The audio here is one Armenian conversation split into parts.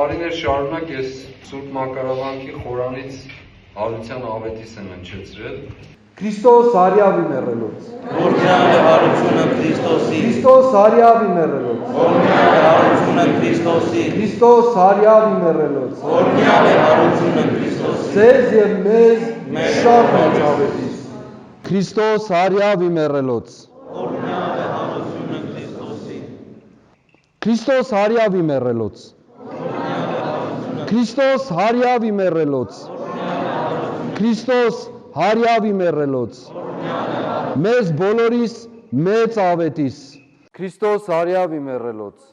տարիներ շարունակ ես Սուրբ Մակարավանքի խորանից հարության ավետիս եմ հնչեցրել։ Քրիստոս հարյավի մեռելոց։ Օրհնյալ է հարությունը Քրիստոսի։ Քրիստոս հարյավի մեռելոց։ Օրհնյալ է հարությունը Քրիստոսի։ Քրիստոս հարյավի մեռելոց։ Օրհնյալ է հարությունը Քրիստոսի։ Ձեզ եւ մեզ շատ մեծ ավետիս։ Քրիստոս հարյավի մեռելոց։ Օրհնյալ է հարությունը Քրիստոսի։ Քրիստոս հարյավի մեռելոց։ Քրիստոս հարյավի մեռելոց։ Քրիստոս հարյավի մեռելոց։ Մեզ բոլորիս մեծ ավետիս։ Քրիստոս հարյավի մեռելոց։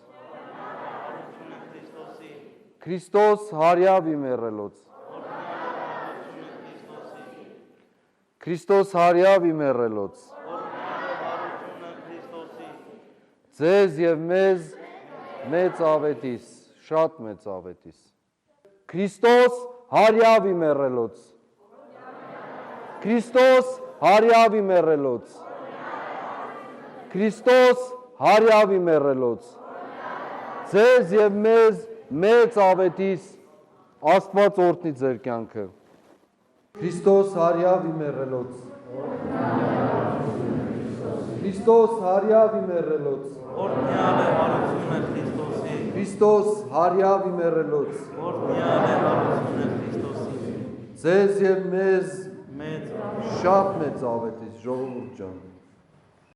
Քրիստոս հարյավի մեռելոց։ Քրիստոս հարյավի մեռելոց։ Ձեզ եւ մեզ մեծ ավետիս, շատ մեծ ավետիս։ Քրիստոս հարյավի մեռելոց։ Քրիստոս հարյավի մեռելոց։ Քրիստոս հարյավի մեռելոց։ Ձեզ եւ մեզ մեծ ավետիս, Աստված օրհնի ձեր կյանքը։ Քրիստոս հարյավի մեռելոց։ Քրիստոս հարյավի մեռելոց։ Օրհնյալ է հարությունը Քրիստոսի։ Քրիստոս հարյավի մեռելոց։ Օրհնյալ է հարությունը Քրիստոսի։ Ձեզ եւ մեզ Մեծ շատ մեծ ավետիս, ժողովուրդ ջան։